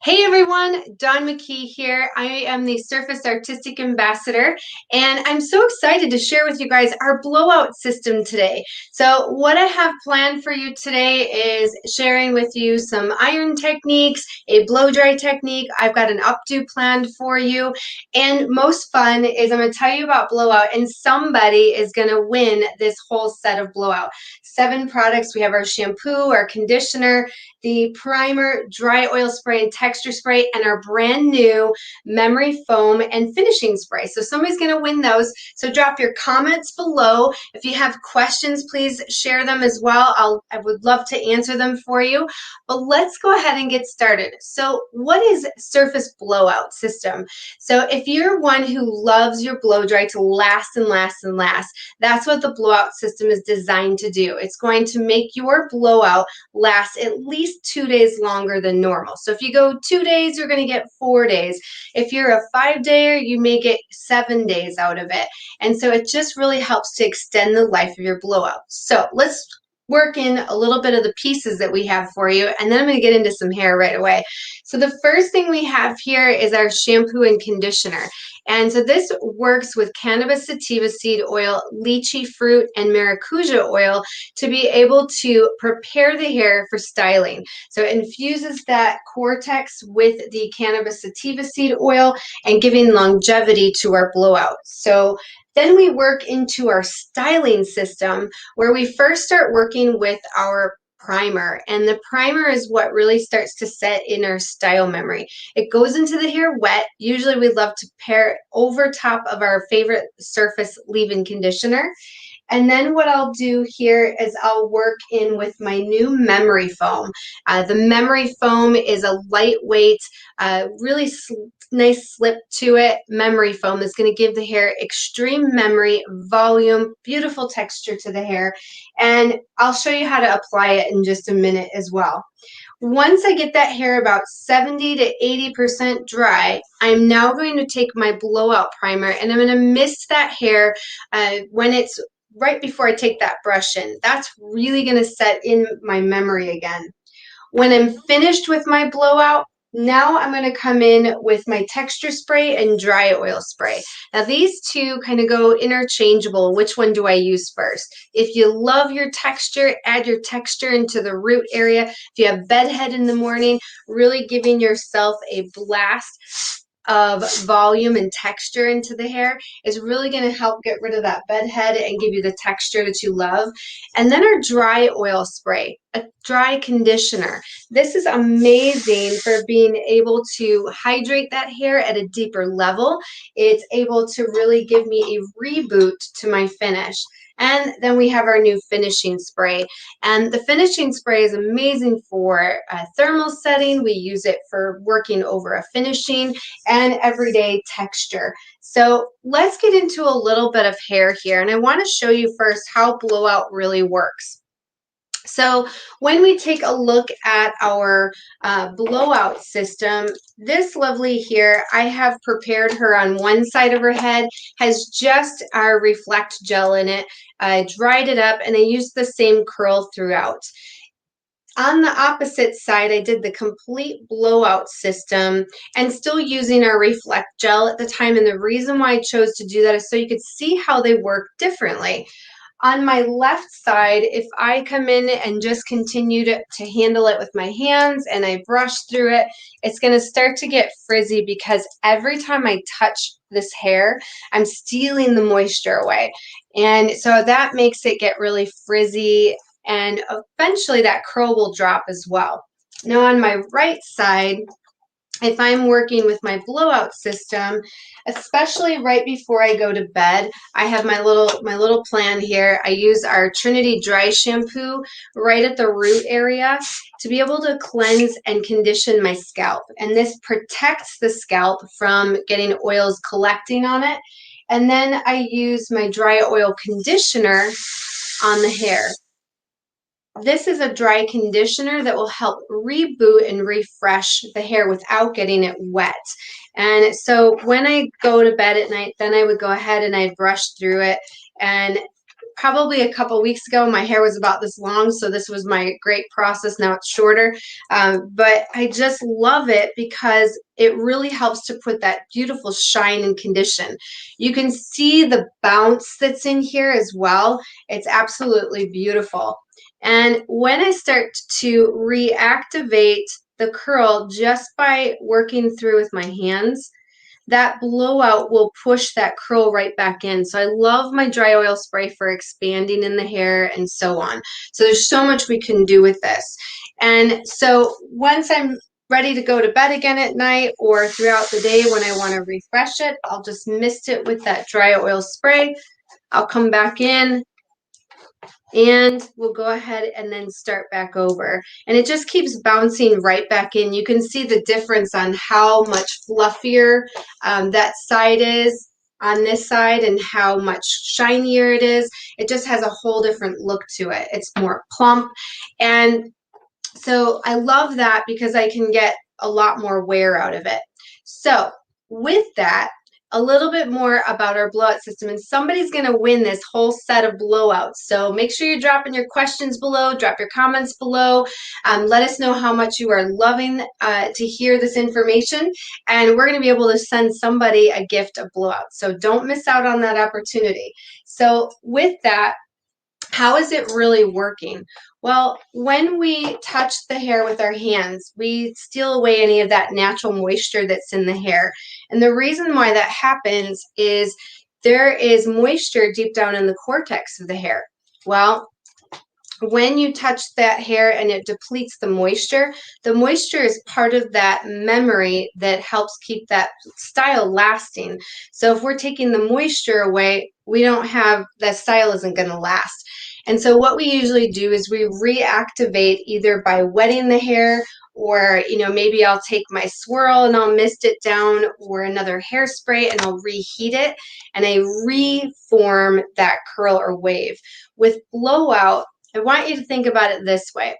Hey everyone, McKee here. I am the Surface Artistic Ambassador, and I'm so excited to share with you guys our blowout system today. So, what I have planned for you today is sharing with you some iron techniques, a blow dry technique. I've got an updo planned for you, and most fun is I'm going to tell you about blowout, and somebody is going to win this whole set of blowout. 7 products. We have our shampoo, our conditioner, the primer, dry oil spray, and texture spray, and our brand new memory foam and finishing spray. So somebody's going to win those. So drop your comments below. If you have questions, please share them as well. I would love to answer them for you. But let's go ahead and get started. So what is Surface Blowout System? So if you're one who loves your blow dry to last and last and last, that's what the blowout system is designed to do. It's going to make your blowout last at least 2 days longer than normal. So if you go 2 days, you're going to get 4 days. If you're a 5-dayer, you may get 7 days out of it. And so it just really helps to extend the life of your blowout. So let's work in a little bit of the pieces that we have for you, and then I'm going to get into some hair right away. So the first thing we have here is our shampoo and conditioner. And so this works with cannabis sativa seed oil, lychee fruit, and maracuja oil to be able to prepare the hair for styling. So it infuses that cortex with the cannabis sativa seed oil and giving longevity to our blowout. So then we work into our styling system, where we first start working with our primer, and the primer is what really starts to set in our style memory. It goes into the hair wet. Usually we love to pair it over top of our favorite surface leave-in conditioner. And then what I'll do here is I'll work in with my new memory foam. The memory foam is a lightweight, really nice slip to it memory foam that's going to give the hair extreme memory, volume, beautiful texture to the hair. And I'll show you how to apply it in just a minute as well. Once I get that hair about 70 to 80% dry, I'm now going to take my blowout primer and I'm going to mist that hair when it's right before I take that brush in. That's really going to set in my memory again. When I'm finished with my blowout, now I'm going to come in with my texture spray and dry oil spray. Now these two kind of go interchangeable. Which one do I use first? If you love your texture, add your texture into the root area. If you have bedhead in the morning, really giving yourself a blast of volume and texture into the hair is really going to help get rid of that bedhead and give you the texture that you love. And then our dry oil spray, a dry conditioner. This is amazing for being able to hydrate that hair at a deeper level. It's able to really give me a reboot to my finish. And then we have our new finishing spray. And the finishing spray is amazing for thermal setting. We use it for working over a finishing and everyday texture. So let's get into a little bit of hair here. And I want to show you first how blowout really works. So when we take a look at our blowout system, this lovely here, I have prepared her on one side of her head, has just our Reflect gel in it. I dried it up and I used the same curl throughout. On the opposite side, I did the complete blowout system and still using our Reflect gel at the time. And the reason why I chose to do that is so you could see how they work differently. On my left side, if I come in and just continue to handle it with my hands and I brush through it, it's going to start to get frizzy because every time I touch this hair, I'm stealing the moisture away. And so that makes it get really frizzy, and eventually that curl will drop as well. Now on my right side, if I'm working with my blowout system, especially right before I go to bed, I have my little plan here. I use our Trinity dry shampoo right at the root area to be able to cleanse and condition my scalp. And this protects the scalp from getting oils collecting on it. And then I use my dry oil conditioner on the hair. This is a dry conditioner that will help reboot and refresh the hair without getting it wet. And so when I go to bed at night, then I would go ahead and I'd brush through it and probably a couple weeks ago, my hair was about this long, so this was my great process. Now it's shorter, but I just love it because it really helps to put that beautiful shine and condition. You can see the bounce that's in here as well. It's absolutely beautiful. And when I start to reactivate the curl just by working through with my hands, that blowout will push that curl right back in. So I love my dry oil spray for expanding in the hair and so on. So there's so much we can do with this. And so once I'm ready to go to bed again at night or throughout the day when I want to refresh it, I'll just mist it with that dry oil spray. I'll come back in and we'll go ahead and then start back over. And it just keeps bouncing right back in. You can see the difference on how much fluffier that side is on this side and how much shinier it is. It just has a whole different look to it. It's more plump. And so I love that because I can get a lot more wear out of it. So with that, a little bit more about our blowout system, and somebody's going to win this whole set of blowouts. So make sure you're dropping your questions below, drop your comments below. Let us know how much you are loving to hear this information, and we're going to be able to send somebody a gift of blowout. So don't miss out on that opportunity. So with that, how is it really working? Well, when we touch the hair with our hands, we steal away any of that natural moisture that's in the hair. And the reason why that happens is there is moisture deep down in the cortex of the hair. Well, when you touch that hair and it depletes the moisture is part of that memory that helps keep that style lasting. So if we're taking the moisture away, we don't have, that style isn't going to last. And so what we usually do is we reactivate either by wetting the hair, or maybe I'll take my swirl and I'll mist it down, or another hairspray and I'll reheat it and I reform that curl or wave. With blowout, I want you to think about it this way.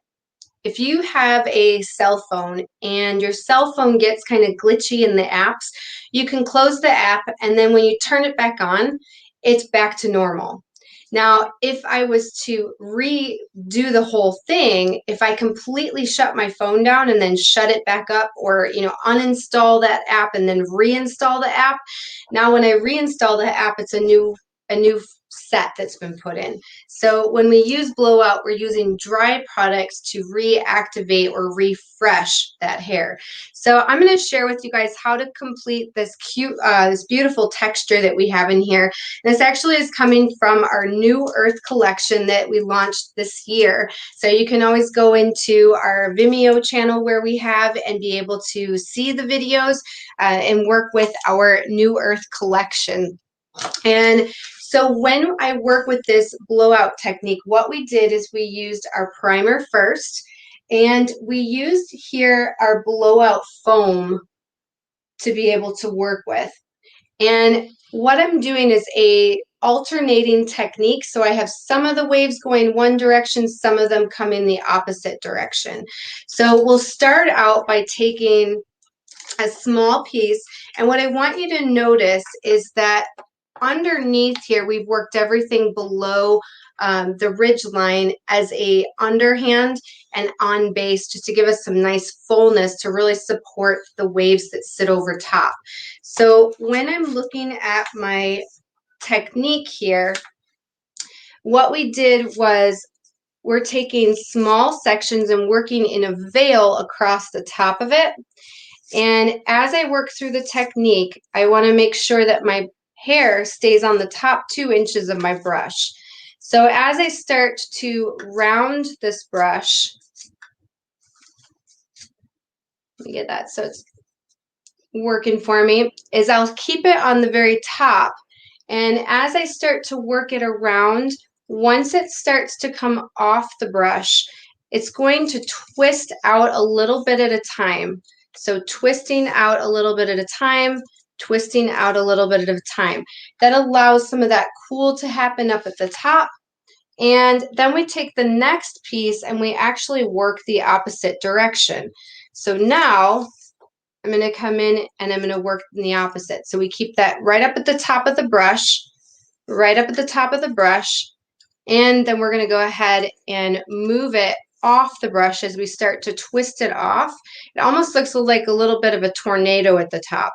If you have a cell phone and your cell phone gets kind of glitchy in the apps, you can close the app, and then when you turn it back on, it's back to normal. Now, if I was to redo the whole thing, if I completely shut my phone down and then shut it back up, or uninstall that app and then reinstall the app, now when I reinstall the app, it's a new set that's been put in. So when we use blowout, we're using dry products to reactivate or refresh that hair. So I'm going to share with you guys how to complete this cute, this beautiful texture that we have in here. And this actually is coming from our New Earth collection that we launched this year. So you can always go into our Vimeo channel where we have and be able to see the videos and work with our New Earth collection. And so when I work with this blowout technique, what we did is we used our primer first, and we used here our blowout foam to be able to work with. And what I'm doing is a alternating technique. So I have some of the waves going one direction, some of them come in the opposite direction. So we'll start out by taking a small piece, and what I want you to notice is that underneath here, we've worked everything below the ridge line as a underhand and on base, just to give us some nice fullness to really support the waves that sit over top. So when I'm looking at my technique here, what we did was we're taking small sections and working in a veil across the top of it. And as I work through the technique, I want to make sure that my hair stays on the top 2 inches of my brush. So as I start to round this brush, let me get that so it's working for me, is I'll keep it on the very top. And as I start to work it around, once it starts to come off the brush, it's going to twist out a little bit at a time. So twisting out a little bit at a time, twisting out a little bit at a time. That allows some of that cool to happen up at the top. And then we take the next piece and we actually work the opposite direction. So now I'm going to come in and I'm going to work in the opposite. So we keep that right up at the top of the brush, right up at the top of the brush. And then we're going to go ahead and move it off the brush as we start to twist it off. It almost looks like a little bit of a tornado at the top.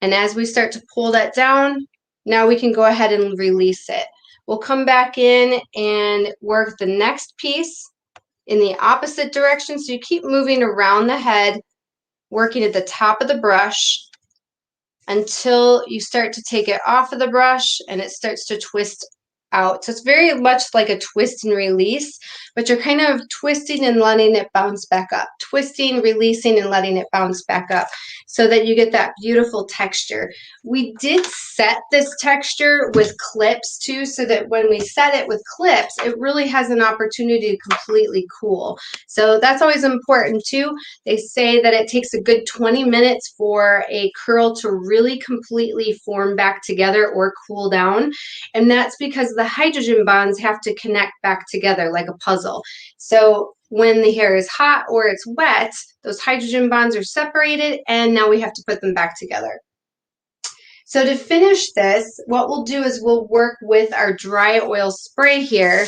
And as we start to pull that down, now we can go ahead and release it. We'll come back in and work the next piece in the opposite direction. So you keep moving around the head, working at the top of the brush until you start to take it off of the brush and it starts to twist out. So it's very much like a twist and release, but you're kind of twisting and letting it bounce back up, twisting, releasing, and letting it bounce back up so that you get that beautiful texture. We did set this texture with clips too, so that when we set it with clips, it really has an opportunity to completely cool. So that's always important too. They say that it takes a good 20 minutes for a curl to really completely form back together or cool down. And that's because the hydrogen bonds have to connect back together like a puzzle. So when the hair is hot or it's wet, those hydrogen bonds are separated and now we have to put them back together. So to finish this, what we'll do is we'll work with our dry oil spray here.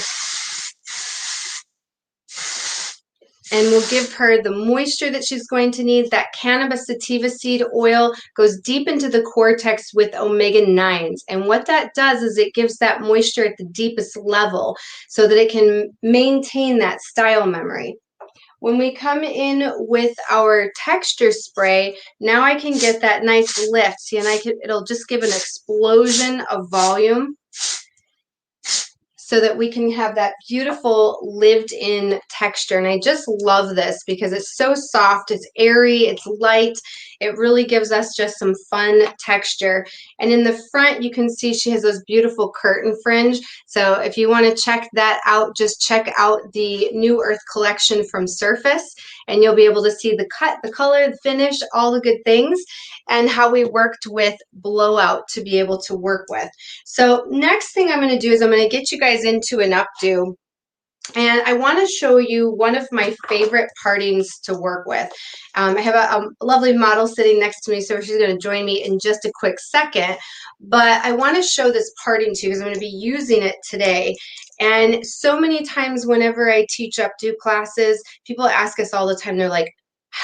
And we'll give her the moisture that she's going to need. That cannabis sativa seed oil goes deep into the cortex with omega-9s. And what that does is it gives that moisture at the deepest level so that it can maintain that style memory. When we come in with our texture spray, now I can get that nice lift. See, and it'll just give an explosion of volume, so that we can have that beautiful lived-in texture. And I just love this because it's so soft, it's airy, it's light. It really gives us just some fun texture. And in the front, you can see she has those beautiful curtain fringe. So if you want to check that out, just check out the New Earth collection from Surface, and you'll be able to see the cut, the color, the finish, all the good things, and how we worked with Blowout to be able to work with. So next thing I'm going to do is I'm going to get you guys into an updo. And I want to show you one of my favorite partings to work with. I have a lovely model sitting next to me, so she's going to join me in just a quick second. But I want to show this parting to you because I'm going to be using it today. And so many times whenever I teach updo classes, people ask us all the time, they're like,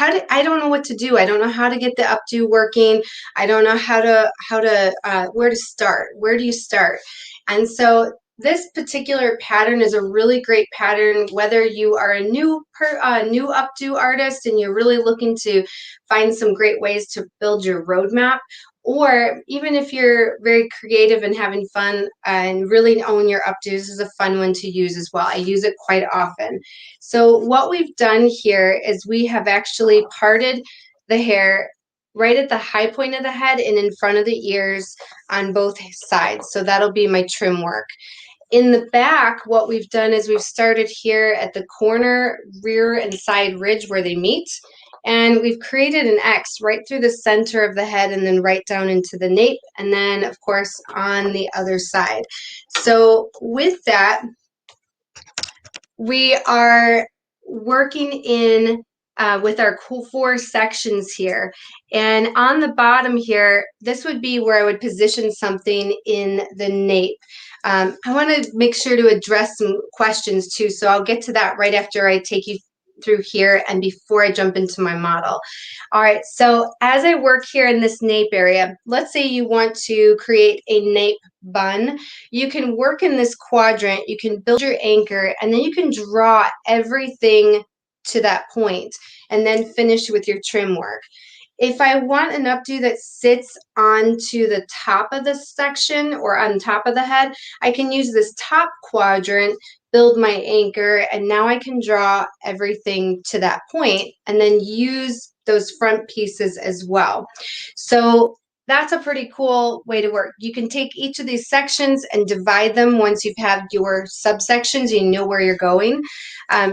I don't know what to do. I don't know how to get the updo working. I don't know where to start. Where do you start? And so this particular pattern is a really great pattern, whether you are a new updo artist and you're really looking to find some great ways to build your roadmap, or even if you're very creative and having fun and really own your updos. This is a fun one to use as well. I use it quite often. So what we've done here is we have actually parted the hair right at the high point of the head and in front of the ears on both sides. So that'll be my trim work. In the back, what we've done is we've started here at the corner, rear and side ridge where they meet. And we've created an X right through the center of the head and then right down into the nape. And then, of course, on the other side. So with that, we are working in with our cool 4 sections here. And on the bottom here, this would be where I would position something in the nape. I want to make sure to address some questions too, so I'll get to that right after I take you through here and before I jump into my model. All right, so as I work here in this nape area, let's say you want to create a nape bun. You can work in this quadrant, you can build your anchor, and then you can draw everything to that point and then finish with your trim work. If I want an updo that sits onto the top of the section or on top of the head, I can use this top quadrant, build my anchor, and now I can draw everything to that point and then use those front pieces as well. So that's a pretty cool way to work. You can take each of these sections and divide them once you've had your subsections, you know where you're going.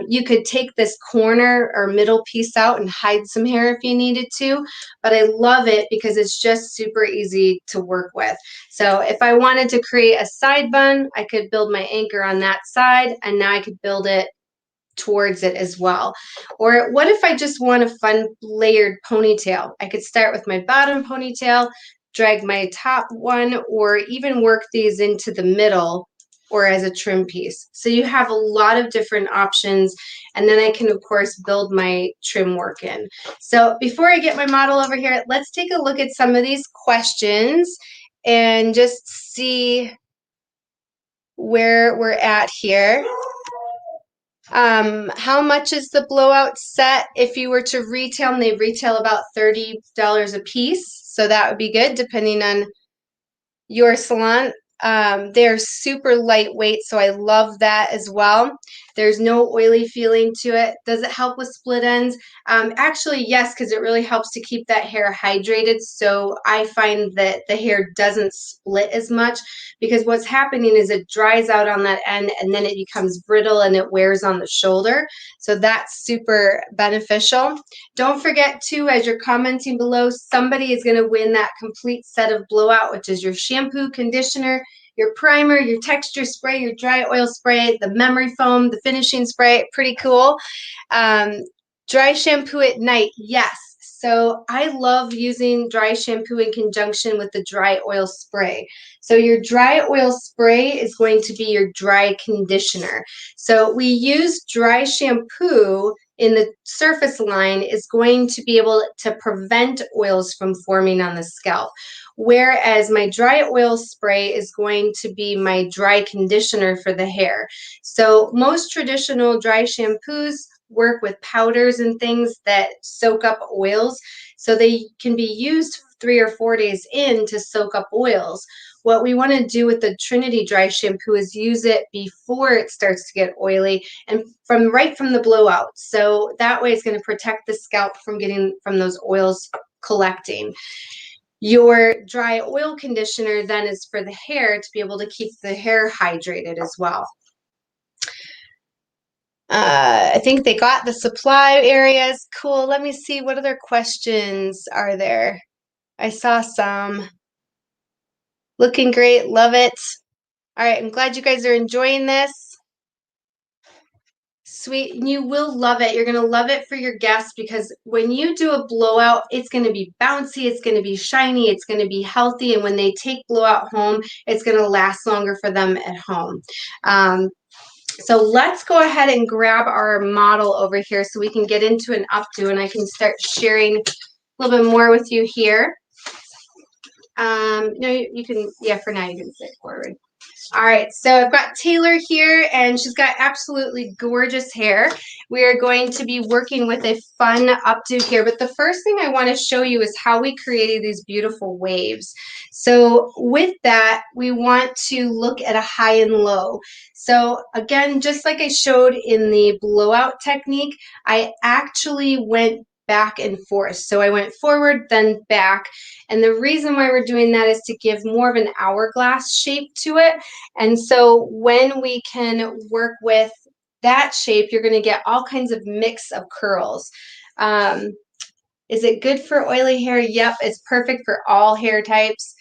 You could take this corner or middle piece out and hide some hair if you needed to, but I love it because it's just super easy to work with. So if I wanted to create a side bun, I could build my anchor on that side, and now I could build it towards it as well. Or what if I just want a fun layered ponytail? I could start with my bottom ponytail, drag my top one, or even work these into the middle or as a trim piece. So you have a lot of different options, and then I can of course build my trim work in. So before I get my model over here, let's take a look at some of these questions and just see where we're at here. How much is the blowout set? If you were to retail them, they retail about $30 a piece. So that would be good depending on your salon. They're super lightweight, so I love that as well. There's no oily feeling to it. Does it help with split ends? Actually, yes, because it really helps to keep that hair hydrated. So I find that the hair doesn't split as much, because what's happening is it dries out on that end and then it becomes brittle and it wears on the shoulder. So that's super beneficial. Don't forget too, as you're commenting below, somebody is going to win that complete set of Blowout, which is your shampoo, conditioner, your primer, your texture spray, your dry oil spray, the memory foam, the finishing spray. Pretty cool. Dry shampoo at night, yes. So I love using dry shampoo in conjunction with the dry oil spray. So your dry oil spray is going to be your dry conditioner. So we use dry shampoo in the surface line is going to be able to prevent oils from forming on the scalp. Whereas my dry oil spray is going to be my dry conditioner for the hair. So most traditional dry shampoos work with powders and things that soak up oils. So they can be used 3 or 4 days in to soak up oils. What we want to do with the Trinity dry shampoo is use it before it starts to get oily and right from the blowout. So that way it's going to protect the scalp from those oils collecting. Your dry oil conditioner then is for the hair to be able to keep the hair hydrated as well. I think they got the supply areas. Cool. Let me see. What other questions are there? I saw some. Looking great. Love it. All right. I'm glad you guys are enjoying this. Sweet. And you will love it. You're going to love it for your guests, because when you do a blowout, it's going to be bouncy. It's going to be shiny. It's going to be healthy. And when they take blowout home, it's going to last longer for them at home. So let's go ahead and grab our model over here so we can get into an updo, and I can start sharing a little bit more with you here. No, you can, yeah, for now you can sit forward. All right, so I've got Taylor here, and she's got absolutely gorgeous hair. We are going to be working with a fun updo here, but the first thing I want to show you is how we created these beautiful waves. So with that, we want to look at a high and low. So again, just like I showed in the blowout technique, I actually went back and forth. So I went forward, then back. And the reason why we're doing that is to give more of an hourglass shape to it. And so when we can work with that shape, you're going to get all kinds of mix of curls. Is it good for oily hair? Yep, it's perfect for all hair types.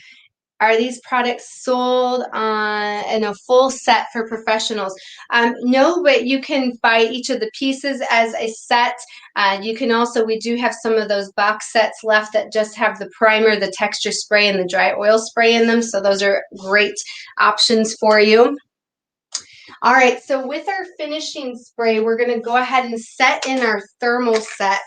Are these products sold in a full set for professionals? No, but you can buy each of the pieces as a set. You can also, we do have some of those box sets left that just have the primer, the texture spray, and the dry oil spray in them. So those are great options for you. All right, so with our finishing spray, we're going to go ahead and set in our thermal set.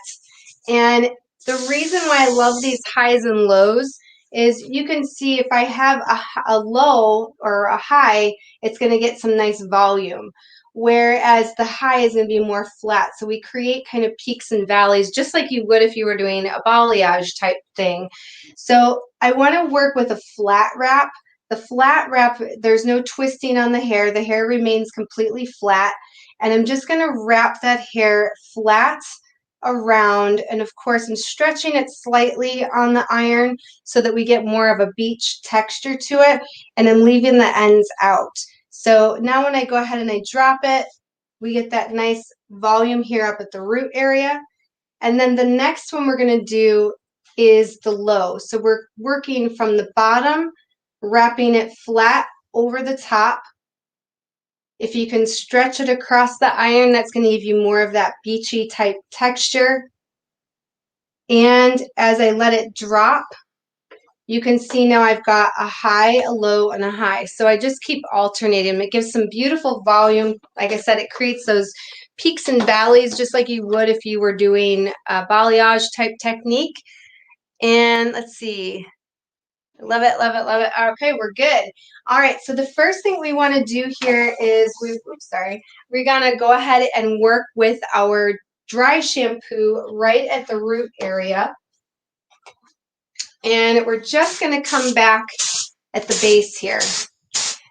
And the reason why I love these highs and lows is you can see if I have a low or a high, it's going to get some nice volume, whereas the high is going to be more flat. So we create kind of peaks and valleys, just like you would if you were doing a balayage type thing. So I want to work with a flat wrap. The flat wrap, there's no twisting on the hair. The hair remains completely flat. And I'm just going to wrap that hair flat around, and of course I'm stretching it slightly on the iron so that we get more of a beach texture to it, and I'm leaving the ends out. So now when I go ahead and I drop it, we get that nice volume here up at the root area. And then the next one we're going to do is the low. So we're working from the bottom, wrapping it flat over the top. If you can stretch it across the iron, that's going to give you more of that beachy type texture. And as I let it drop, you can see now I've got a high, a low, and a high. So I just keep alternating. It gives some beautiful volume. Like I said, it creates those peaks and valleys just like you would if you were doing a balayage type technique. And let's see. Love it, love it, love it. Okay, we're good. All right, so the first thing we want to do here is we're gonna go ahead and work with our dry shampoo right at the root area. And we're just gonna come back at the base here.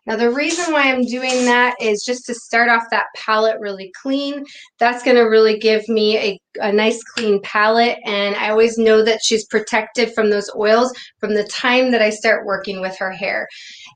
Now the reason why I'm doing that is just to start off that palette really clean. That's going to really give me a nice clean palette, and I always know that she's protected from those oils from the time that I start working with her hair.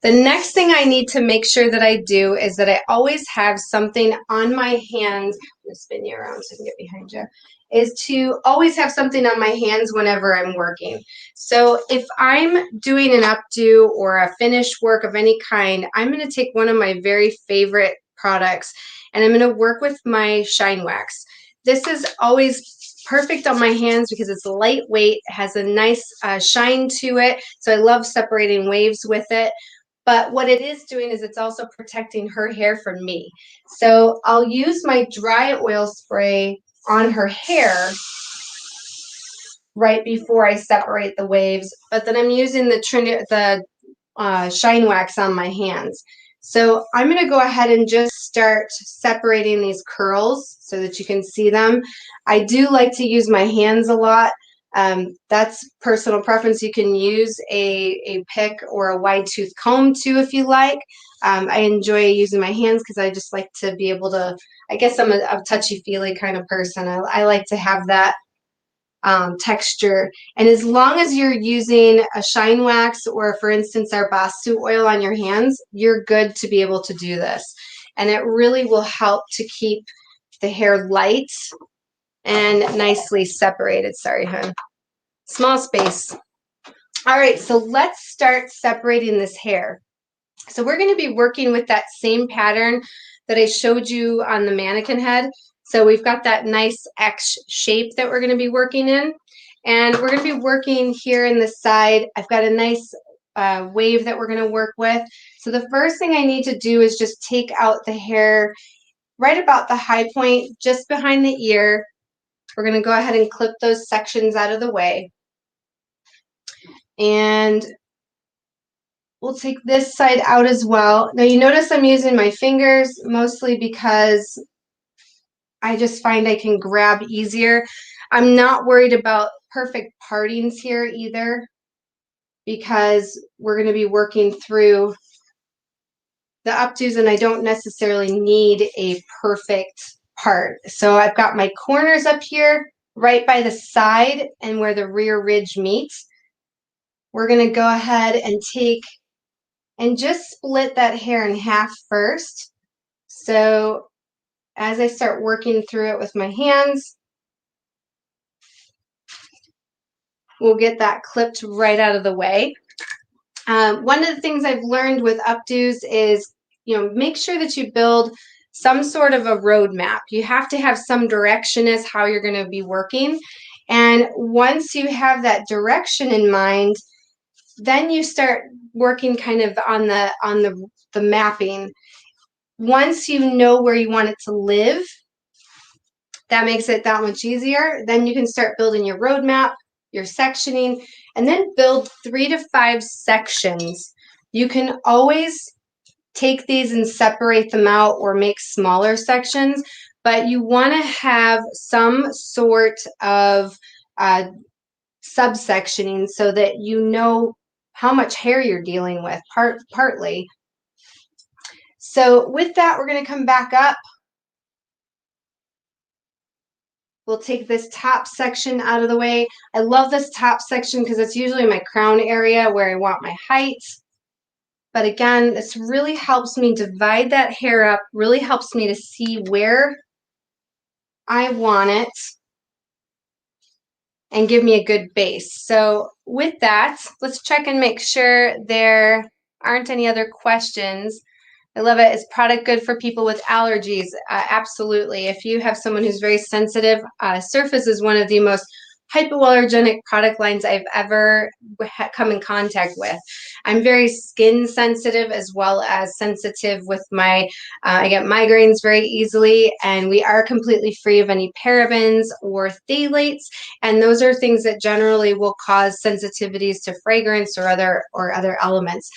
The next thing I need to make sure that I do is that I always have something on my hands. I'm going to spin you around so I can get behind you. Is to always have something on my hands whenever I'm working. So if I'm doing an updo or a finish work of any kind, I'm going to take one of my very favorite products and I'm going to work with my Shine Wax. This is always perfect on my hands because it's lightweight, it has a nice shine to it, so I love separating waves with it. But what it is doing is it's also protecting her hair from me. So I'll use my dry oil spray on her hair right before I separate the waves, but then I'm using the Shine Wax on my hands. So I'm going to go ahead and just start separating these curls so that you can see them. I do like to use my hands a lot. That's personal preference. You can use a pick or a wide tooth comb too if you like. I enjoy using my hands because I just like to be able to, I guess I'm a touchy-feely kind of person. I like to have that texture. And as long as you're using a Shine Wax or, for instance, our Basu oil on your hands, you're good to be able to do this. And it really will help to keep the hair light and nicely separated. Sorry, hon. Small space. All right, so let's start separating this hair. So we're going to be working with that same pattern that I showed you on the mannequin head. So we've got that nice X shape that we're going to be working in. And we're going to be working here in the side. I've got a nice wave that we're going to work with. So the first thing I need to do is just take out the hair right about the high point, just behind the ear. We're going to go ahead and clip those sections out of the way. And we'll take this side out as well. Now you notice I'm using my fingers mostly because I just find I can grab easier. I'm not worried about perfect partings here either because we're going to be working through the updos and I don't necessarily need a perfect part. So I've got my corners up here right by the side and where the rear ridge meets. We're going to go ahead and take and just split that hair in half first. So as I start working through it with my hands, we'll get that clipped right out of the way. One of the things I've learned with updos is, make sure that you build some sort of a roadmap. You have to have some direction as how you're going to be working. And once you have that direction in mind, then you start working kind of on the mapping. Once you know where you want it to live, that makes it that much easier. Then you can start building your roadmap, your sectioning, and then build 3 to 5 sections. You can always take these and separate them out or make smaller sections, but you want to have some sort of subsectioning so that you know how much hair you're dealing with, partly. So with that, we're going to come back up. We'll take this top section out of the way. I love this top section because it's usually my crown area where I want my height. But again, this really helps me divide that hair up, really helps me to see where I want it and give me a good base. So with that, let's check and make sure there aren't any other questions. I love it. Is product good for people with allergies? Absolutely. If you have someone who's very sensitive, surface is one of the most hypoallergenic product lines I've ever come in contact with. I'm very skin sensitive as well as sensitive with my, I get migraines very easily, and we are completely free of any parabens or phthalates, and those are things that generally will cause sensitivities to fragrance or other elements.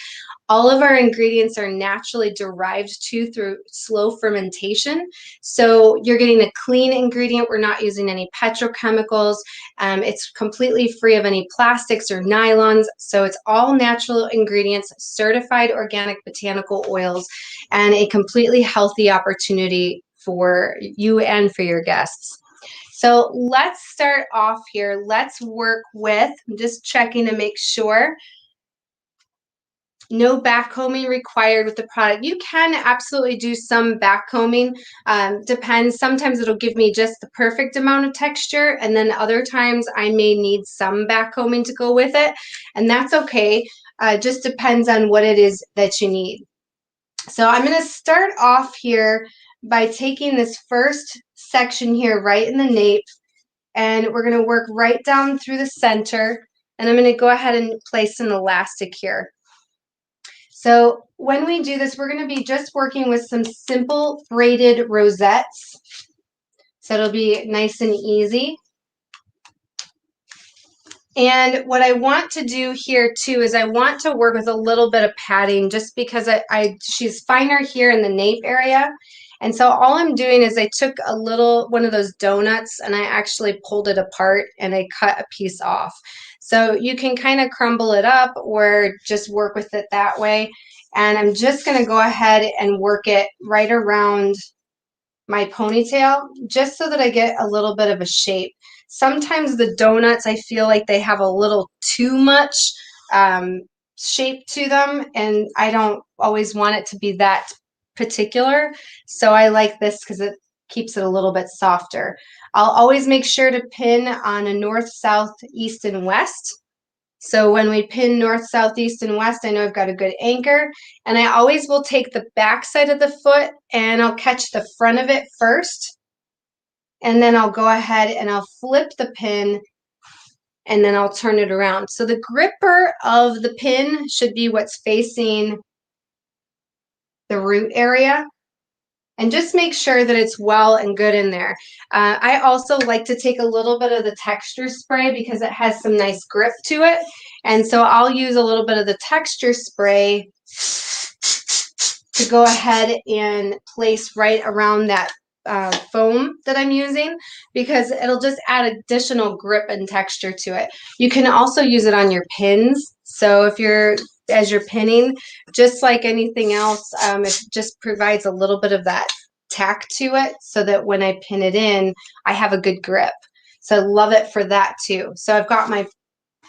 All of our ingredients are naturally derived too through slow fermentation. So you're getting a clean ingredient. We're not using any petrochemicals. It's completely free of any plastics or nylons. So it's all natural ingredients, certified organic botanical oils, and a completely healthy opportunity for you and for your guests. So let's start off here. Let's work with, I'm just checking to make sure. No backcombing required with the product. You can absolutely do some backcombing. Depends. Sometimes it'll give me just the perfect amount of texture, and then other times I may need some backcombing to go with it, and that's okay. Just depends on what it is that you need. So I'm going to start off here by taking this first section here right in the nape, and we're going to work right down through the center, and I'm going to go ahead and place an elastic here. So when we do this, we're going to be just working with some simple braided rosettes. So it'll be nice and easy. And what I want to do here too is I want to work with a little bit of padding, just because she's finer here in the nape area. And so all I'm doing is I took one of those donuts, and I actually pulled it apart and I cut a piece off. So you can kind of crumble it up or just work with it that way. And I'm just going to go ahead and work it right around my ponytail, just so that I get a little bit of a shape. Sometimes the donuts, I feel like they have a little too much shape to them, and I don't always want it to be that particular. So I like this because it keeps it a little bit softer. I'll always make sure to pin on a north, south, east, and west. So when we pin north, south, east, and west, I know I've got a good anchor. And I always will take the back side of the foot and I'll catch the front of it first. And then I'll go ahead and I'll flip the pin, and then I'll turn it around. So the gripper of the pin should be what's facing the root area. And just make sure that it's well and good in there. I also like to take a little bit of the texture spray because it has some nice grip to it. And so I'll use a little bit of the texture spray to go ahead and place right around that foam that I'm using, because it'll just add additional grip and texture to it. You can also use it on your pins. So as you're pinning, just like anything else, it just provides a little bit of that tack to it so that when I pin it in, I have a good grip. So I love it for that too. So I've got my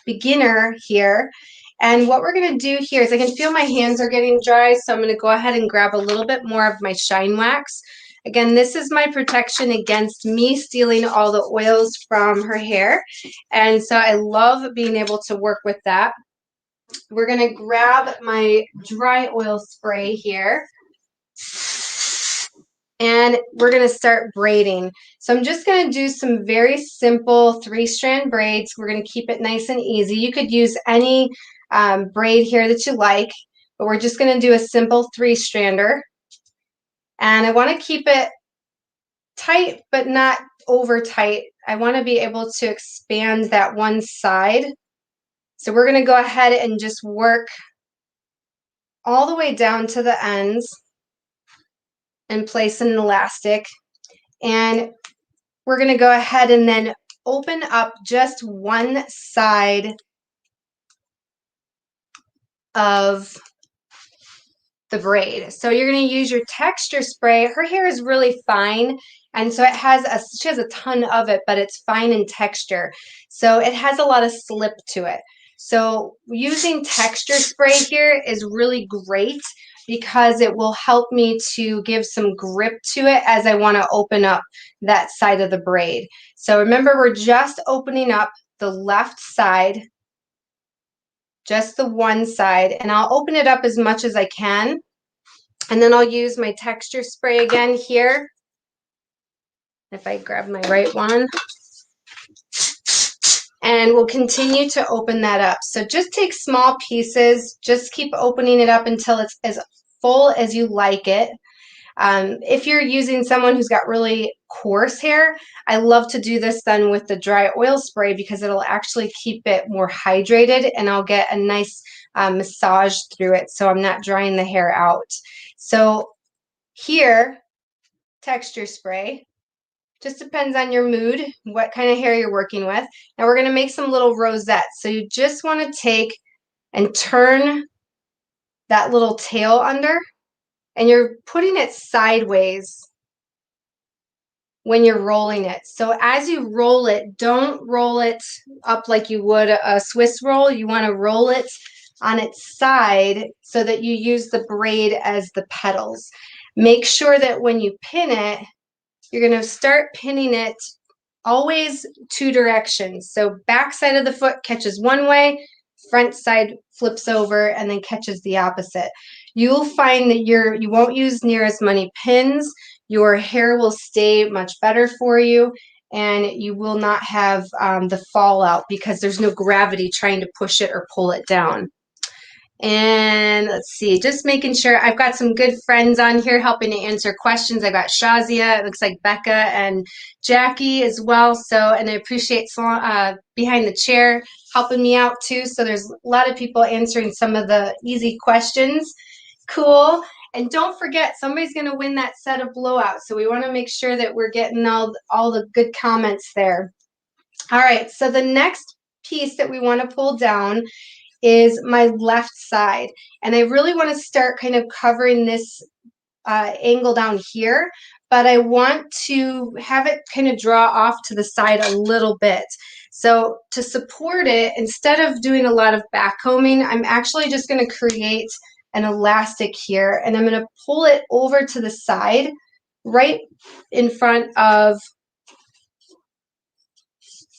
beginner here. And what we're going to do here is I can feel my hands are getting dry, so I'm going to go ahead and grab a little bit more of my shine wax. Again, this is my protection against me stealing all the oils from her hair. And so I love being able to work with that. We're going to grab my dry oil spray here, and we're going to start braiding. So I'm just going to do some very simple 3-strand braids. We're going to keep it nice and easy. You could use any braid here that you like, but we're just going to do a simple 3-strander. And I want to keep it tight, but not over tight. I want to be able to expand that one side. So we're going to go ahead and just work all the way down to the ends and place an elastic. And we're going to go ahead and then open up just one side of the braid. So you're going to use your texture spray. Her hair is really fine, and so she has a ton of it, but it's fine in texture. So it has a lot of slip to it. So using texture spray here is really great because it will help me to give some grip to it as I want to open up that side of the braid. So remember, we're just opening up the left side, just the one side, and I'll open it up as much as I can. And then I'll use my texture spray again here. If I grab my right one. And we'll continue to open that up. So just take small pieces, just keep opening it up until it's as full as you like it. If you're using someone who's got really coarse hair, I love to do this then with the dry oil spray because it'll actually keep it more hydrated and I'll get a nice massage through it so I'm not drying the hair out. So here, texture spray. Just depends on your mood, what kind of hair you're working with. Now we're going to make some little rosettes. So you just want to take and turn that little tail under, and you're putting it sideways when you're rolling it. So as you roll it, don't roll it up like you would a Swiss roll. You want to roll it on its side so that you use the braid as the petals. Make sure that when you pin it, you're going to start pinning it always two directions. So back side of the foot catches one way, front side flips over and then catches the opposite. You'll find that you won't use near as many pins. Your hair will stay much better for you and you will not have the fallout because there's no gravity trying to push it or pull it down. And let's see, just making sure I've got some good friends on here helping to answer questions. I've got Shazia, it looks like Becca and Jackie as well. So, and I appreciate Behind the Chair helping me out too. So there's a lot of people answering some of the easy questions. Cool. And don't forget, somebody's going to win that set of Blowout. So we want to make sure that we're getting all the good comments there. All right, so the next piece that we want to pull down is my left side. And I really want to start kind of covering this angle down here, but I want to have it kind of draw off to the side a little bit. So to support it, instead of doing a lot of back combing, I'm actually just going to create an elastic here and I'm going to pull it over to the side right in front of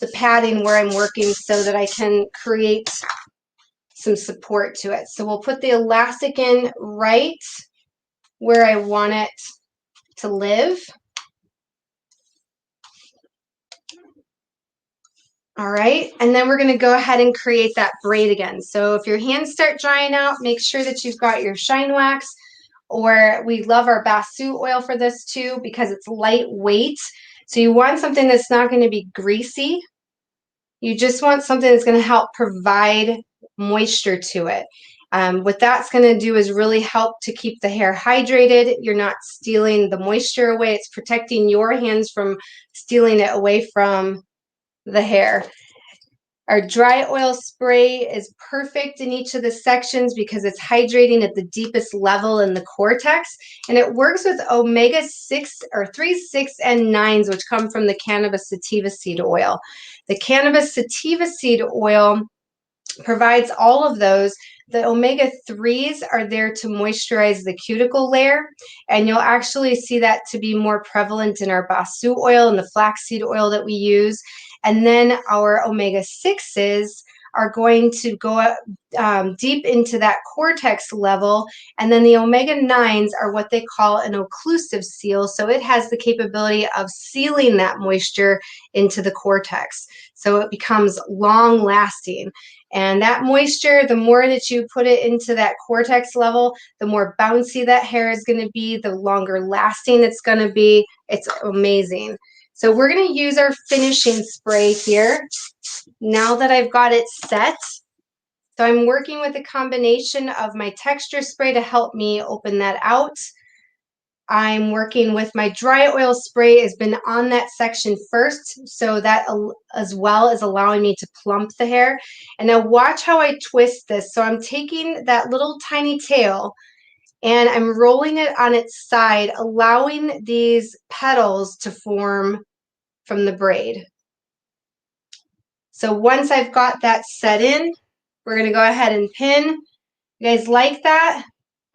the padding where I'm working so that I can create some support to it. So we'll put the elastic in right where I want it to live. All right, and then we're going to go ahead and create that braid again. So if your hands start drying out, make sure that you've got your shine wax, or we love our basu oil for this too because it's lightweight. So you want something that's not going to be greasy. You just want something that's going to help provide moisture to it. What that's going to do is really help to keep the hair hydrated. You're not stealing the moisture away. It's protecting your hands from stealing it away from the hair. Our dry oil spray is perfect in each of the sections because it's hydrating at the deepest level in the cortex, and it works with omega-6 or 3, 6, and 9s, which come from the cannabis sativa seed oil. The cannabis sativa seed oil provides all of those. The omega-3s are there to moisturize the cuticle layer, and you'll actually see that to be more prevalent in our basu oil and the flaxseed oil that we use. And then our omega-6s are going to go deep into that cortex level, and then the omega-9s are what they call an occlusive seal, so it has the capability of sealing that moisture into the cortex, so it becomes long lasting. And that moisture, the more that you put it into that cortex level, the more bouncy that hair is going to be, the longer lasting it's going to be. It's amazing. So we're going to use our finishing spray here now that I've got it set. So I'm working with a combination of my texture spray to help me open that out. I'm working with my dry oil spray has been on that section first, so that as well is allowing me to plump the hair. And now watch how I twist this. So I'm taking that little tiny tail and I'm rolling it on its side, allowing these petals to form from the braid. So once I've got that set in, we're going to go ahead and pin. You guys like that?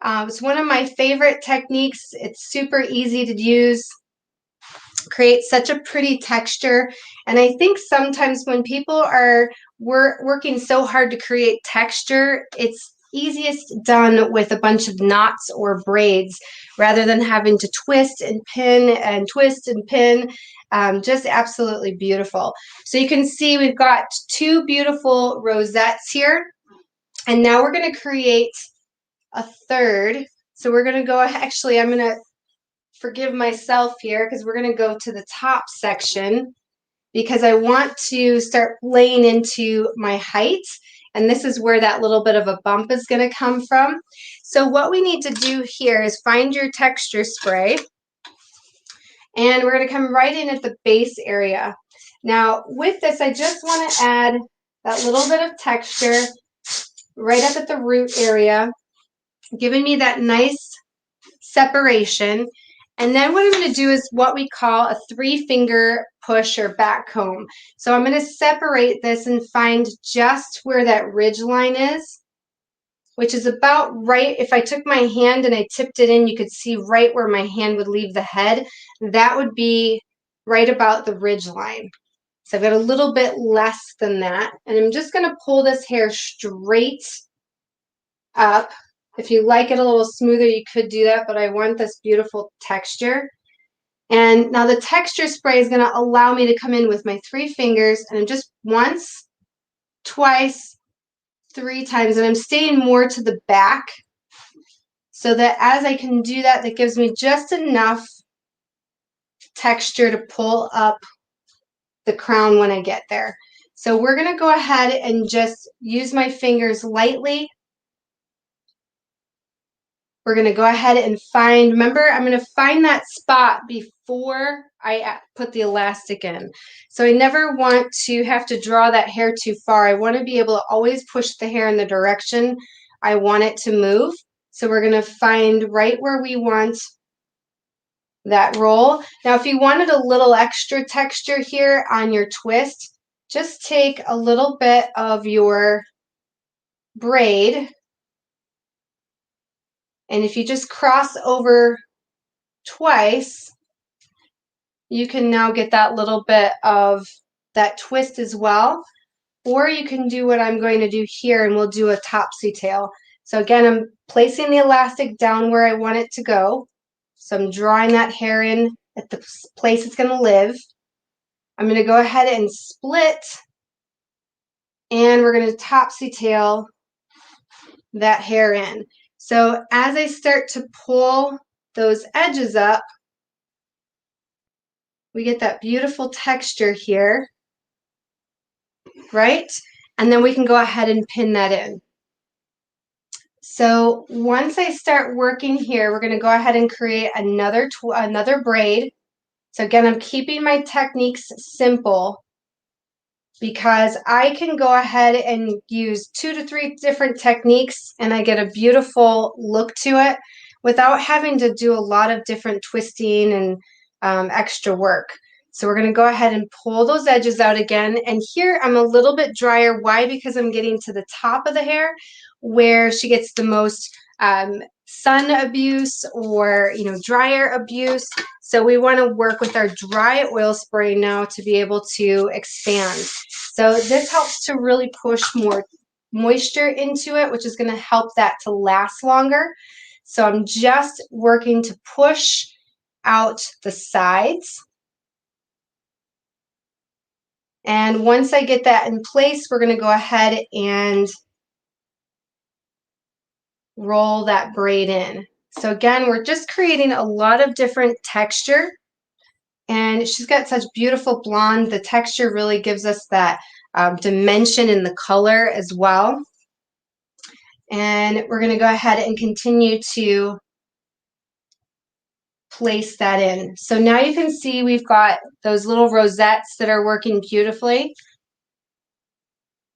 It's one of my favorite techniques. It's super easy to use, creates such a pretty texture. And I think sometimes when people are working so hard to create texture, it's easiest done with a bunch of knots or braids rather than having to twist and pin and twist and pin. Just absolutely beautiful. So you can see we've got two beautiful rosettes here. And now we're going to create a third. So we're going to go, actually, I'm going to forgive myself here because we're going to go to the top section because I want to start laying into my height. And this is where that little bit of a bump is going to come from. So what we need to do here is find your texture spray. And we're going to come right in at the base area. Now with this, I just want to add that little bit of texture right up at the root area, giving me that nice separation. And then what I'm going to do is what we call a 3-finger push or back comb. So I'm going to separate this and find just where that ridge line is, which is about right. If I took my hand and I tipped it in, you could see right where my hand would leave the head. That would be right about the ridge line. So I've got a little bit less than that. And I'm just going to pull this hair straight up. If you like it a little smoother, you could do that, but I want this beautiful texture. And now the texture spray is going to allow me to come in with my 3 fingers and just once, twice, 3 times, and I'm staying more to the back so that as I can do that, that gives me just enough texture to pull up the crown when I get there. So we're going to go ahead and just use my fingers lightly. We're going to go ahead and find, remember, I'm going to find that spot before I put the elastic in. So I never want to have to draw that hair too far. I want to be able to always push the hair in the direction I want it to move. So we're going to find right where we want that roll. Now, if you wanted a little extra texture here on your twist, just take a little bit of your braid. And if you just cross over twice, you can now get that little bit of that twist as well. Or you can do what I'm going to do here, and we'll do a topsy tail. So again, I'm placing the elastic down where I want it to go. So I'm drawing that hair in at the place it's going to live. I'm going to go ahead and split, and we're going to topsy tail that hair in. So as I start to pull those edges up, we get that beautiful texture here, right? And then we can go ahead and pin that in. So once I start working here, we're going to go ahead and create another braid. So again, I'm keeping my techniques simple because I can go ahead and use 2 to 3 different techniques and I get a beautiful look to it without having to do a lot of different twisting and extra work. So we're going to go ahead and pull those edges out again. And here I'm a little bit drier. Why? Because I'm getting to the top of the hair where she gets the most sun abuse or dryer abuse. So we want to work with our dry oil spray now to be able to expand. So this helps to really push more moisture into it, which is going to help that to last longer. So I'm just working to push out the sides. And once I get that in place, we're going to go ahead and roll that braid in. So again, we're just creating a lot of different texture. And she's got such beautiful blonde. The texture really gives us that dimension in the color as well. And we're going to go ahead and continue to place that in. So now you can see we've got those little rosettes that are working beautifully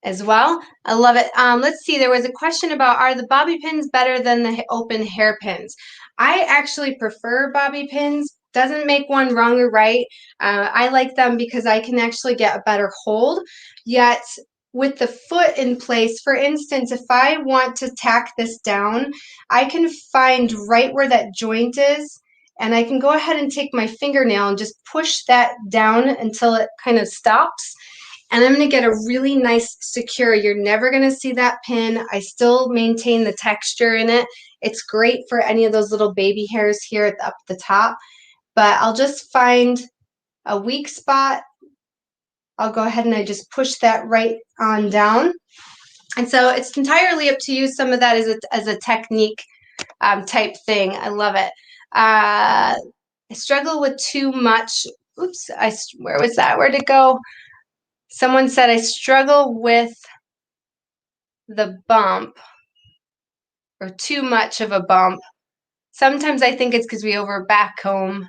as well. I love it. Let's see, there was a question about, are the bobby pins better than the open hairpins? I actually prefer bobby pins. Doesn't make one wrong or right. I like them because I can actually get a better hold. Yet with the foot in place, for instance, if I want to tack this down, I can find right where that joint is, and I can go ahead and take my fingernail and just push that down until it kind of stops. And I'm going to get a really nice secure. You're never going to see that pin. I still maintain the texture in it. It's great for any of those little baby hairs here up the top. But I'll just find a weak spot. I'll go ahead and I just push that right on down. And so it's entirely up to you. Some of that is as a technique type thing. I love it. I struggle with too much. Oops, where was that? Where'd it go? Someone said I struggle with the bump or too much of a bump. Sometimes I think it's because we over back comb.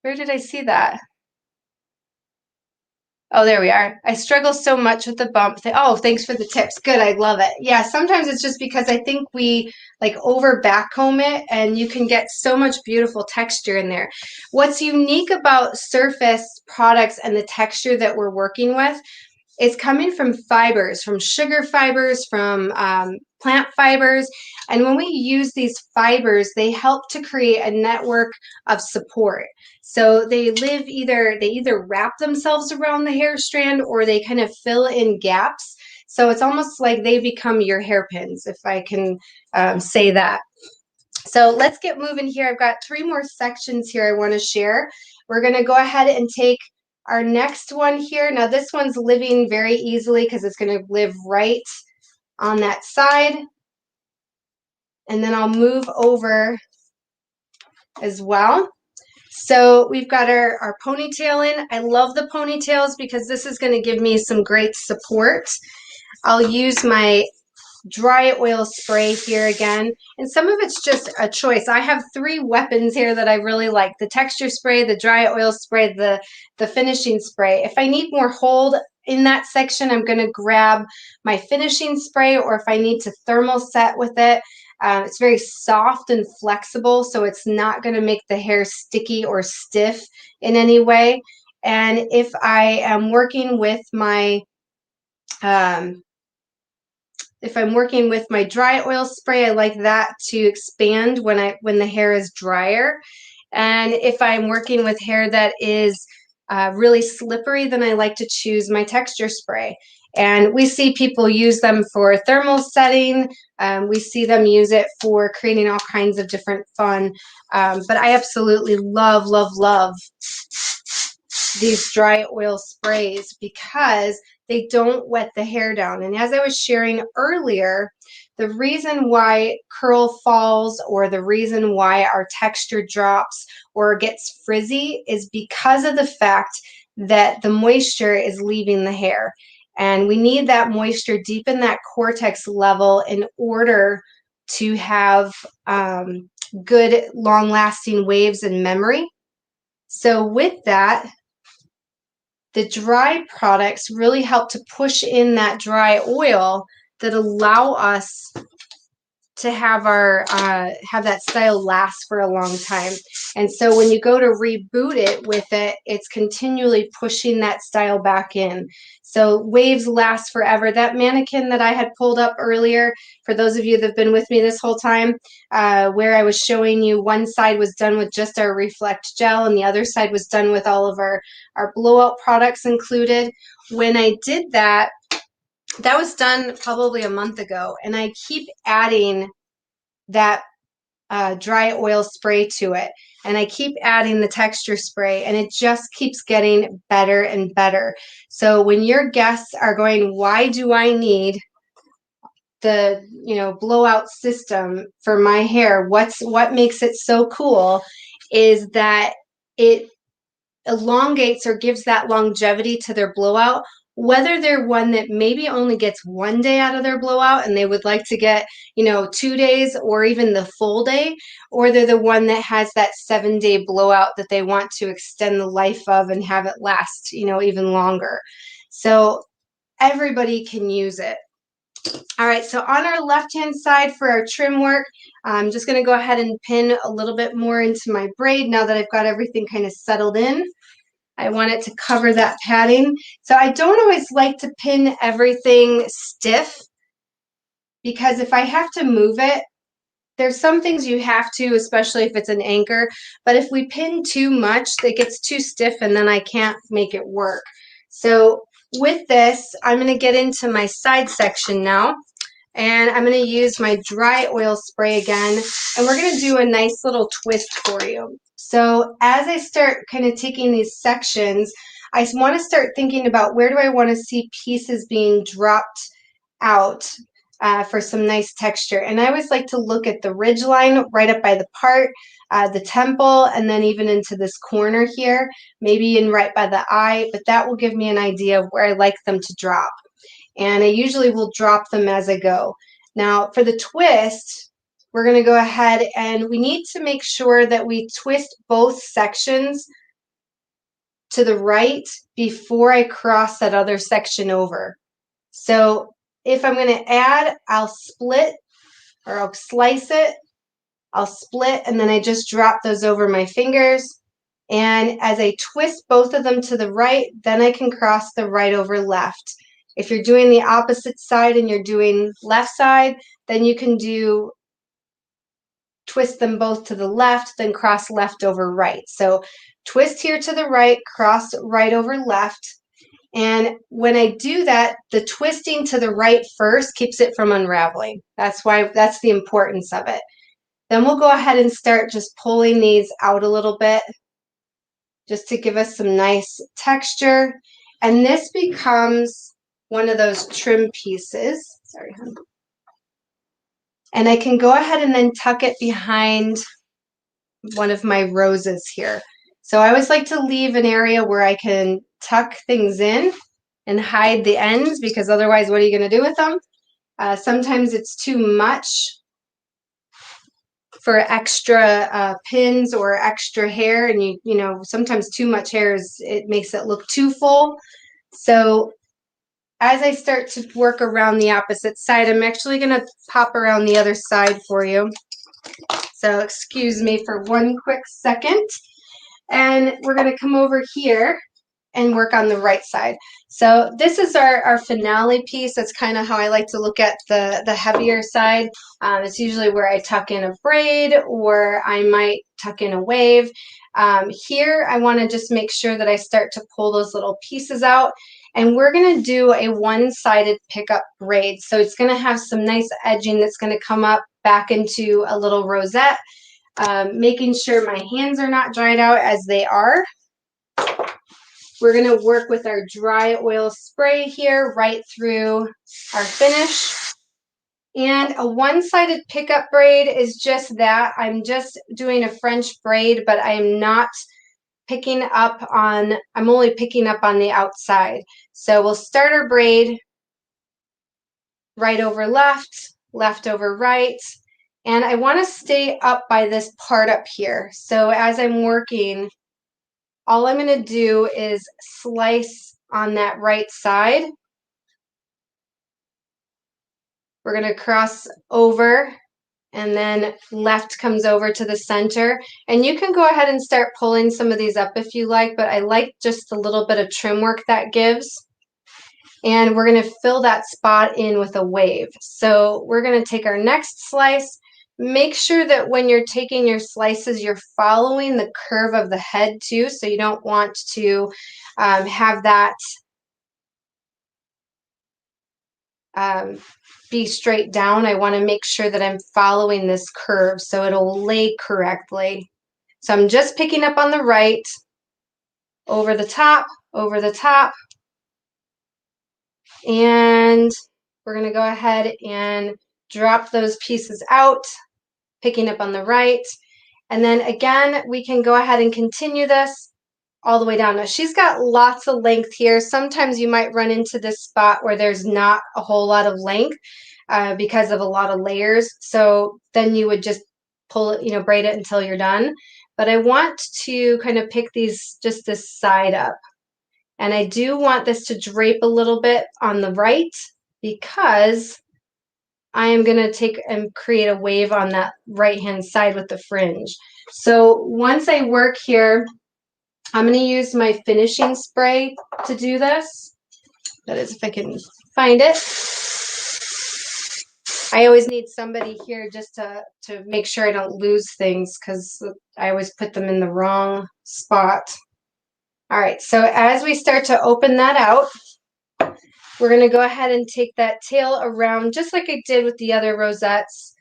Where did I see that? Oh, there we are. I struggle so much with the bump. Oh, thanks for the tips. Good, I love it. Yeah, sometimes it's just because I think we like over back comb it, and you can get so much beautiful texture in there. What's unique about Surface products and the texture that we're working with is coming from fibers, from sugar fibers, from plant fibers. And when we use these fibers, they help to create a network of support. So they either wrap themselves around the hair strand, or they kind of fill in gaps. So it's almost like they become your hairpins, if I can say that. So let's get moving here. I've got 3 more sections here I want to share. We're going to go ahead and take our next one here. Now this one's living very easily because it's going to live right on that side. And then I'll move over as well. So we've got our ponytail in. I love the ponytails because this is going to give me some great support. I'll use my dry oil spray here again, and some of it's just a choice. I have 3 weapons here that I really like: the texture spray, the dry oil spray, the finishing spray. If I need more hold in that section, I'm going to grab my finishing spray, or if I need to thermal set with it. It's very soft and flexible, so it's not going to make the hair sticky or stiff in any way. And if I am working with my if I'm working with my dry oil spray, I like that to expand when the hair is drier. And if I'm working with hair that is really slippery, then I like to choose my texture spray. And we see people use them for thermal setting. We see them use it for creating all kinds of different fun. But I absolutely love, love, love these dry oil sprays because they don't wet the hair down. And as I was sharing earlier, the reason why curl falls, or the reason why our texture drops or gets frizzy, is because of the fact that the moisture is leaving the hair. And we need that moisture deep in that cortex level in order to have good long-lasting waves and memory. So with that, the dry products really help to push in that dry oil that allow us to have our have that style last for a long time. And so when you go to reboot it with it, it's continually pushing that style back in. So waves last forever. That mannequin that I had pulled up earlier, for those of you that have been with me this whole time, where I was showing you one side was done with just our Reflect gel and the other side was done with all of our Blowout products included. When I did that, that was done probably a month ago, and I keep adding that dry oil spray to it, and I keep adding the texture spray, and it just keeps getting better and better. So when your guests are going, why do I need the blowout system for my hair, what makes it so cool is that it elongates or gives that longevity to their blowout, whether they're one that maybe only gets 1 day out of their blowout and they would like to get 2 days or even the full day, or they're the one that has that 7-day blowout that they want to extend the life of and have it last even longer. So everybody can use it. All right, so on our left-hand side for our trim work, I'm just going to go ahead and pin a little bit more into my braid now that I've got everything kind of settled in. I want it to cover that padding. So I don't always like to pin everything stiff, because if I have to move it, there's some things you have to, especially if it's an anchor, but if we pin too much, it gets too stiff and then I can't make it work. So with this, I'm going to get into my side section now. And I'm going to use my dry oil spray again, and we're going to do a nice little twist for you. So as I start kind of taking these sections, I want to start thinking about where do I want to see pieces being dropped out for some nice texture. And I always like to look at the ridge line right up by the part, the temple, and then even into this corner here, maybe in right by the eye, but that will give me an idea of where I like them to drop. And I usually will drop them as I go. Now for the twist, we're going to go ahead and we need to make sure that we twist both sections to the right before I cross that other section over. So if I'm going to add, I'll split or I'll slice it, I'll split, and then I just drop those over my fingers. And as I twist both of them to the right, then I can cross the right over left. If you're doing the opposite side and you're doing left side, then you can do twist them both to the left, then cross left over right. So twist here to the right, cross right over left. And when I do that, the twisting to the right first keeps it from unraveling. That's the importance of it. Then we'll go ahead and start just pulling these out a little bit just to give us some nice texture. And this becomes one of those trim pieces. Sorry, hon. And I can go ahead and then tuck it behind one of my roses here. So I always like to leave an area where I can tuck things in and hide the ends, because otherwise what are you going to do with them? Sometimes it's too much for extra pins or extra hair, and you know sometimes too much hair it makes it look too full. So as I start to work around the opposite side, I'm actually going to pop around the other side for you. So excuse me for one quick second. And we're going to come over here and work on the right side. So this is our finale piece. That's kind of how I like to look at the heavier side. It's usually where I tuck in a braid, or I might tuck in a wave. Here I want to just make sure that I start to pull those little pieces out. And we're going to do a one-sided pickup braid. So it's going to have some nice edging that's going to come up back into a little rosette, making sure my hands are not dried out as they are. We're going to work with our dry oil spray here right through our finish. And a one-sided pickup braid is just that. I'm just doing a French braid, but I am not picking up on, I'm only picking up on the outside. So we'll start our braid right over left, left over right. And I want to stay up by this part up here. So as I'm working, all I'm going to do is slice on that right side. We're going to cross over, and then left comes over to the center. And you can go ahead and start pulling some of these up if you like, but I like just a little bit of trim work that gives. And we're going to fill that spot in with a wave. So we're going to take our next slice. Make sure that when you're taking your slices, you're following the curve of the head too. So you don't want to have that be straight down. I want to make sure that I'm following this curve so it'll lay correctly. So I'm just picking up on the right, over the top, and we're going to go ahead and drop those pieces out, picking up on the right. And then again, we can go ahead and continue this all the way down. Now she's got lots of length here. Sometimes you might run into this spot where there's not a whole lot of length because of a lot of layers. So then you would just pull it, braid it until you're done. But I want to kind of pick these, just this side up. And I do want this to drape a little bit on the right because I am going to take and create a wave on that right-hand side with the fringe. So once I work here, I'm going to use my finishing spray to do this. That is, if I can find it. I always need somebody here just to make sure I don't lose things because I always put them in the wrong spot. All right, so as we start to open that out, we're going to go ahead and take that tail around just like I did with the other rosettes.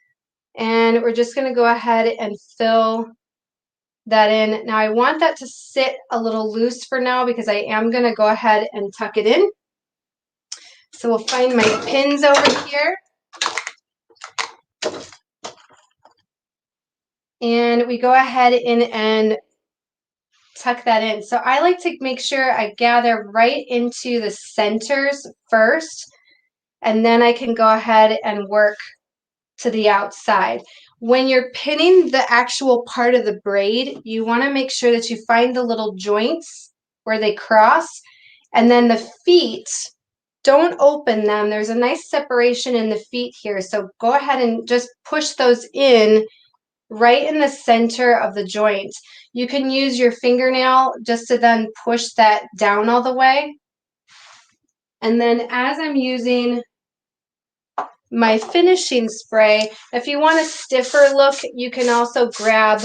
And we're just going to go ahead and fill that in. Now I want that to sit a little loose for now because I am going to go ahead and tuck it in. So we'll find my pins over here. And we go ahead and tuck that in. So I like to make sure I gather right into the centers first, and then I can go ahead and work to the outside. When you're pinning the actual part of the braid, you want to make sure that you find the little joints where they cross, and then the feet, don't open them. There's a nice separation in the feet here, so go ahead and just push those in right in the center of the joint. You can use your fingernail just to then push that down all the way. And then as I'm using my finishing spray, if you want a stiffer look, you can also grab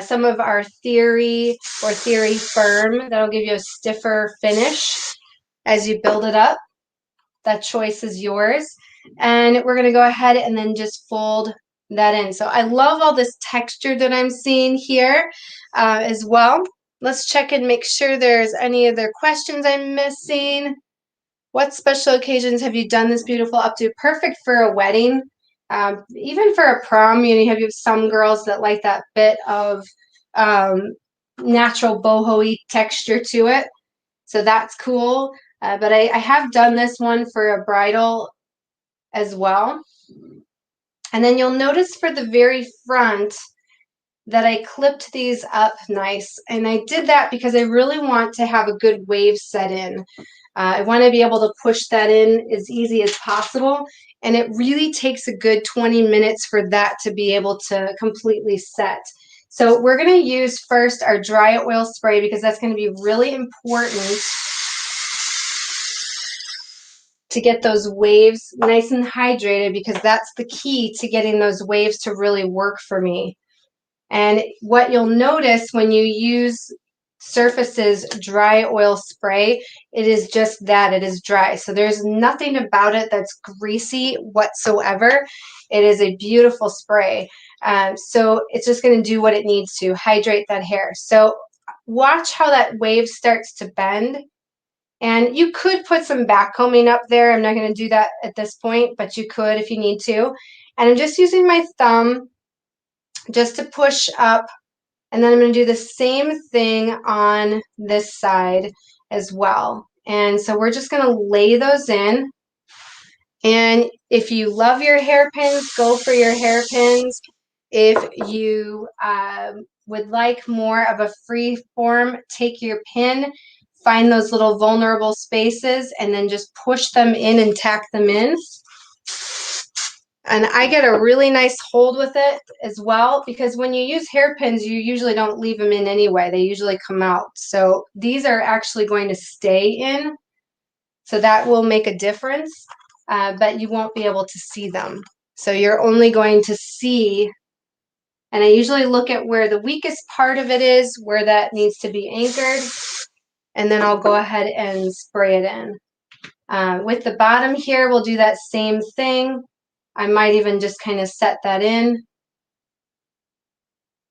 some of our Theory or Theory Firm. That'll give you a stiffer finish as you build it up. That choice is yours. And we're going to go ahead and then just fold that in. So I love all this texture that I'm seeing here as well. Let's check and make sure there's any other questions I'm missing. What special occasions have you done this beautiful up to? Perfect for a wedding, even for a prom. You have some girls that like that bit of natural boho-y texture to it, so that's cool. But I have done this one for a bridal as well. And then you'll notice for the very front that I clipped these up nice. And I did that because I really want to have a good wave set in. I want to be able to push that in as easy as possible. And it really takes a good 20 minutes for that to be able to completely set. So we're going to use first our dry oil spray because that's going to be really important to get those waves nice and hydrated, because that's the key to getting those waves to really work for me. And what you'll notice when you use Surface's dry oil spray, it is just that, it is dry. So there's nothing about it that's greasy whatsoever. It is a beautiful spray. So it's just going to do what it needs to, hydrate that hair. So watch how that wave starts to bend. And you could put some backcombing up there. I'm not going to do that at this point, but you could if you need to. And I'm just using my thumb just to push up. And then I'm going to do the same thing on this side as well. And so we're just going to lay those in. And if you love your hairpins, go for your hairpins. If you would like more of a free form, take your pin, find those little vulnerable spaces, and then just push them in and tack them in. And I get a really nice hold with it as well, because when you use hairpins, you usually don't leave them in anyway. They usually come out. So these are actually going to stay in. So that will make a difference, but you won't be able to see them. So you're only going to see, and I usually look at where the weakest part of it is, where that needs to be anchored, and then I'll go ahead and spray it in. With the bottom here, we'll do that same thing. I might even just kind of set that in.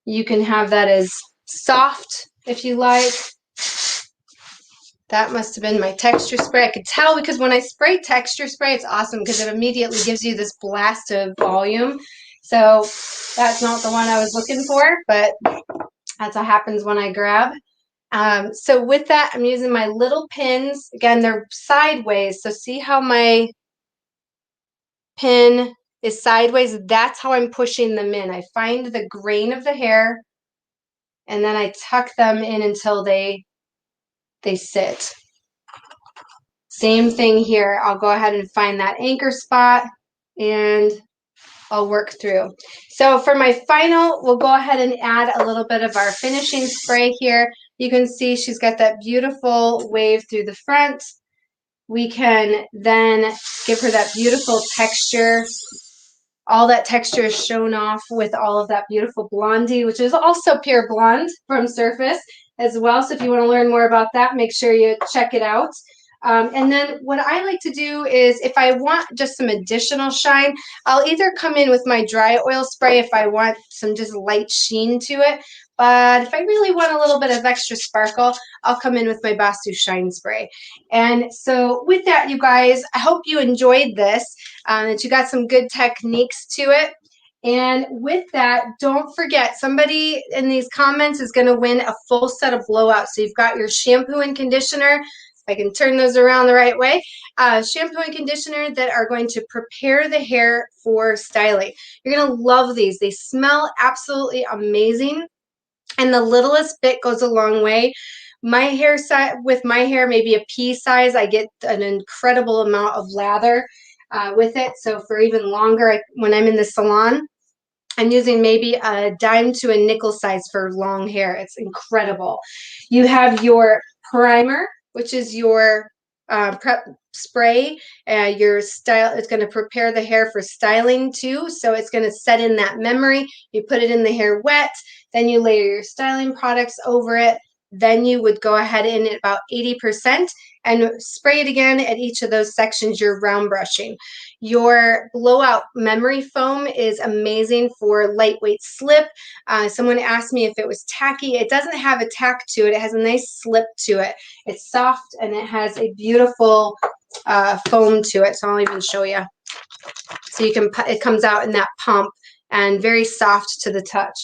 You can have that as soft if you like. That must have been my texture spray. I could tell because when I spray texture spray, it's awesome because it immediately gives you this blast of volume. So that's not the one I was looking for, but that's what happens when I grab. So with that, I'm using my little pins. Again, they're sideways. So see how my pin is sideways? That's how I'm pushing them in. I find the grain of the hair and then I tuck them in until they sit. Same thing here. I'll go ahead and find that anchor spot and I'll work through. So for my final, we'll go ahead and add a little bit of our finishing spray here. You can see she's got that beautiful wave through the front. We can then give her that beautiful texture. All that texture is shown off with all of that beautiful blondie, which is also pure blonde from Surface as well. So if you want to learn more about that, make sure you check it out. And then what I like to do is if I want just some additional shine, I'll either come in with my dry oil spray if I want some just light sheen to it. But if I really want a little bit of extra sparkle, I'll come in with my Bastu Shine Spray. And so with that, you guys, I hope you enjoyed this, that you got some good techniques to it. And with that, don't forget, somebody in these comments is going to win a full set of Blowout. So you've got your shampoo and conditioner. I can turn those around the right way. Shampoo and conditioner that are going to prepare the hair for styling. You're going to love these. They smell absolutely amazing. And the littlest bit goes a long way. My hair size, with my hair, maybe a pea size, I get an incredible amount of lather with it. So for even longer, when I'm in the salon, I'm using maybe a dime to a nickel size for long hair. It's incredible. You have your primer, which is your prep spray. Your style, it's going to prepare the hair for styling too. So it's going to set in that memory. You put it in the hair wet, then you layer your styling products over it. Then you would go ahead in at about 80% and spray it again at each of those sections you're round brushing. Your Blowout memory foam is amazing for lightweight slip. Someone asked me if it was tacky. It doesn't have a tack to it. It has a nice slip to it. It's soft and it has a beautiful foam to it. So I'll even show you. So you can, it comes out in that pump and very soft to the touch.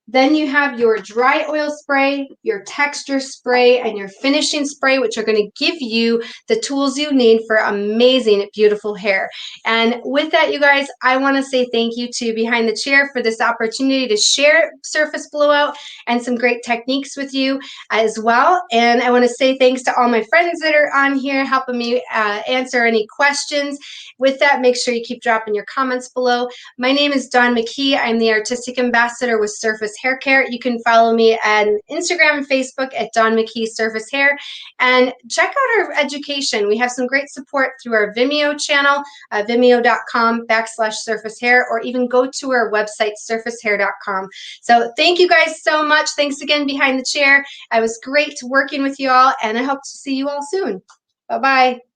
Then you have your dry oil spray, your texture spray, and your finishing spray, which are going to give you the tools you need for amazing, beautiful hair. And with that, you guys, I want to say thank you to Behind the Chair for this opportunity to share Surface Blowout and some great techniques with you as well. And I want to say thanks to all my friends that are on here helping me answer any questions. With that, make sure you keep dropping your comments below. My name is Dawn McKee. I'm the Artistic Ambassador with Surface Hair Care. You can follow me on Instagram and Facebook at Dawn McKee Surface Hair. And check out our education. We have some great support through our Vimeo channel, vimeo.com/surface hair, or even go to our website, surfacehair.com. So thank you guys so much. Thanks again, Behind the Chair. It was great working with you all, and I hope to see you all soon. Bye-bye.